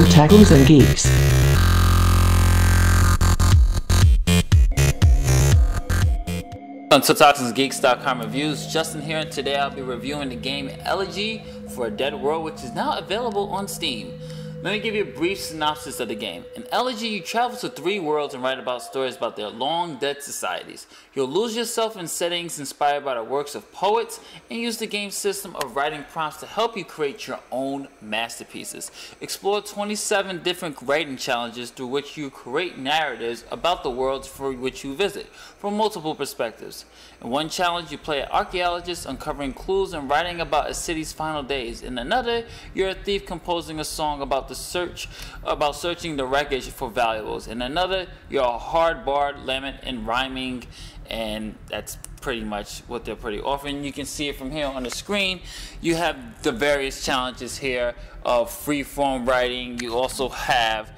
from Tackles and Geeks. To TalksandGeeks.com reviews, Justin here, and today I'll be reviewing the game Elegy for a Dead World, which is now available on Steam. Let me give you a brief synopsis of the game. In Elegy, you travel to 3 worlds and write about stories about their long-dead societies. You'll lose yourself in settings inspired by the works of poets and use the game's system of writing prompts to help you create your own masterpieces. Explore 27 different writing challenges through which you create narratives about the worlds for which you visit, from multiple perspectives. In one challenge, you play an archaeologist uncovering clues and writing about a city's final days. In another, you're a thief composing a song about searching the wreckage for valuables. In another, you're a hard bard, lament, and rhyming, and that's pretty much what they're pretty offering. You can see it from here on the screen. You have the various challenges here of free-form writing. You also have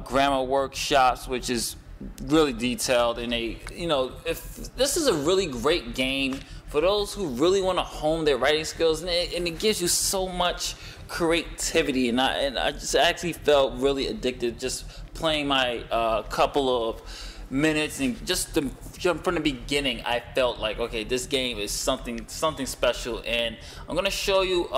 grammar workshops, which is really detailed, and if this is a really great game for those who really want to hone their writing skills, and it gives you so much creativity, and I just actually felt really addicted just playing my couple of minutes, and just from the beginning I felt like, okay, this game is something special. And I'm gonna show you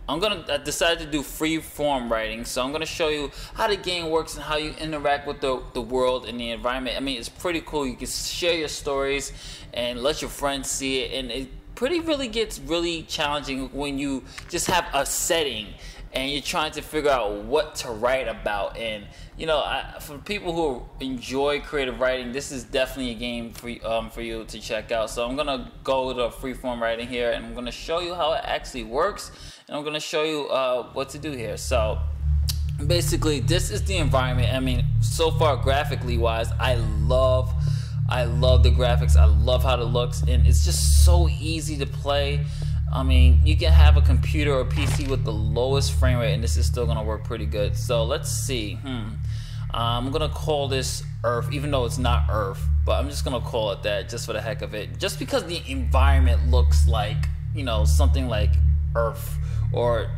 I decided to do free form writing, so I'm gonna show you how the game works and how you interact with the world and the environment. I mean, it's pretty cool. You can share your stories and let your friends see it, and it really gets really challenging when you just have a setting and you're trying to figure out what to write about. And for people who enjoy creative writing, this is definitely a game for you to check out. So I'm gonna go to freeform writing here, and I'm gonna show you how it actually works, and I'm gonna show you what to do here. So basically, this is the environment. I mean, so far graphically wise, I love the graphics. I love how it looks, and it's just so easy to play. I mean, you can have a computer or PC with the lowest frame rate, and this is still gonna work pretty good. So let's see. I'm gonna call this Earth, even though it's not Earth, but I'm just gonna call it that just for the heck of it, just because the environment looks like, something like Earth or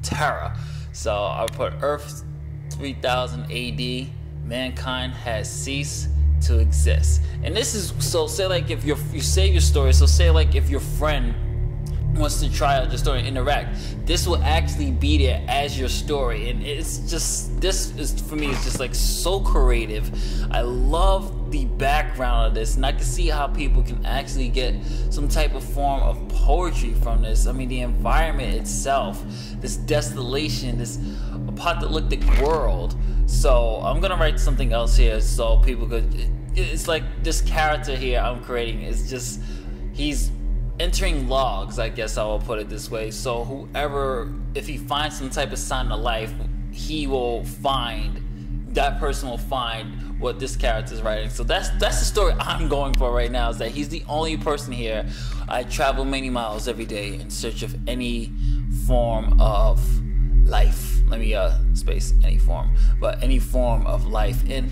Terra. So I'll put Earth 3000 AD. Mankind has ceased to exist. And this is, so say like if you save your story, so say like if your friend wants to try out your story and interact, this will actually be there as your story. And it's just, this is, for me, it's just like so creative. I love the background of this, and I can see how people can actually get some type of form of poetry from this. I mean, the environment itself, this desolation, this apocalyptic world. So I'm gonna write something else here so people could, it's like this character here I'm creating is just, he's entering logs, I guess I will put it this way. So whoever, if he finds some type of sign of life, that person will find what this character is writing. So that's the story I'm going for right now, is that he's the only person here. I travel many miles every day in search of any form of life. Let me space any form, but any form of life. And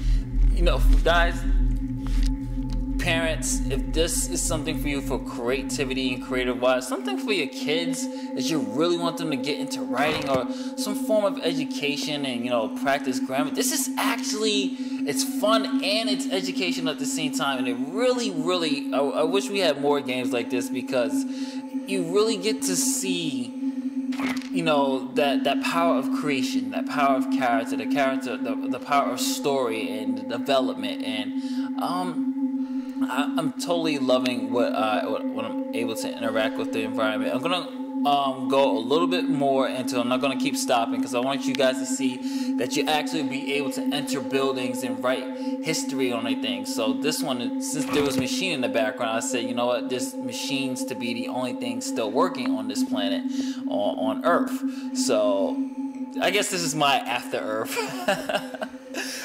guys, parents, if this is something for you for creativity and creative wise, something for your kids that you really want them to get into writing or some form of education and practice grammar, this is actually, it's fun and it's education at the same time. And it really I wish we had more games like this, because you really get to see that power of creation, that power of character, the power of story and the development. And I'm totally loving what I'm able to interact with the environment. I'm gonna go a little bit more into, I'm not gonna keep stopping, because I want you guys to see that you actually be able to enter buildings and write history on things. So this one, since there was a machine in the background, I said, you know what, this machines to be the only thing still working on this planet, on Earth. So I guess this is my after Earth.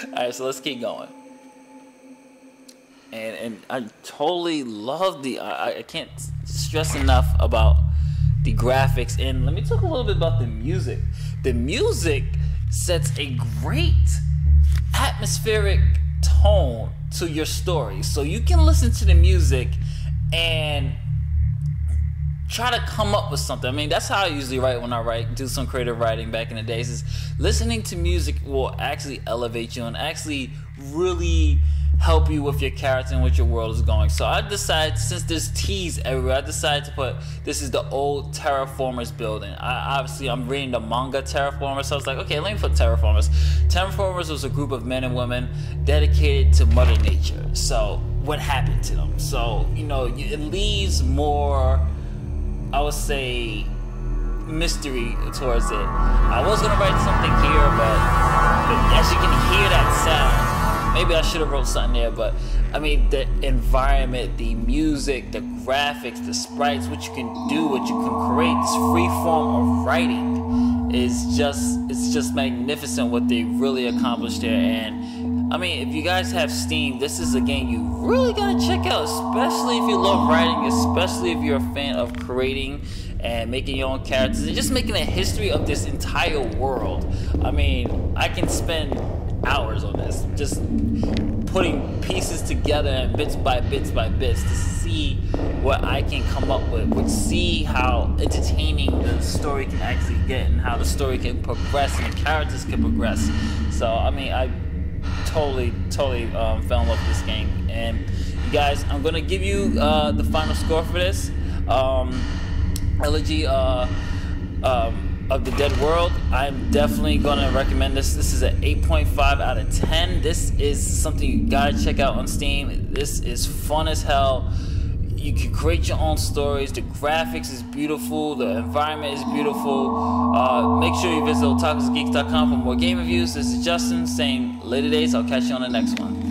Alright, so let's keep going. And I totally love I can't stress enough about the graphics. And let me talk a little bit about the music. The music sets a great atmospheric tone to your story. So you can listen to the music and try to come up with something. I mean, that's how I usually write when I do some creative writing back in the days, is listening to music will actually elevate you and actually really help you with your character and what your world is going. So I decided, since there's T's everywhere, I decided to put, this is the old Terraformers building. I'm reading the manga Terraformers, so I was like, okay, let me put Terraformers. Terraformers was a group of men and women dedicated to Mother Nature. So what happened to them? So, you know, it leaves more, I would say, mystery towards it. I was gonna write something here, but as you can hear that sound, maybe I should have wrote something there, but I mean, the environment, the music, the graphics, the sprites, what you can do, what you can create, this free form of writing is just magnificent what they really accomplished there. And I mean, if you guys have Steam, this is a game you really gotta check out, especially if you love writing, especially if you're a fan of creating and making your own characters and just making a history of this entire world. I mean, I can spend hours on this, just putting pieces together and bits by bits to see what I can come up with, see how entertaining the story can actually get and how the story can progress and the characters can progress. So I mean, I totally fell in love with this game. And you guys, I'm gonna give you the final score for this. Elegy of the Dead World. I'm definitely gonna recommend this. This is an 8.5 out of 10. This is something you gotta check out on Steam. This is fun as hell. You can create your own stories. The graphics is beautiful. The environment is beautiful. Make sure you visit otakusgeeks.com for more game reviews. This is Justin saying later days. I'll catch you on the next one.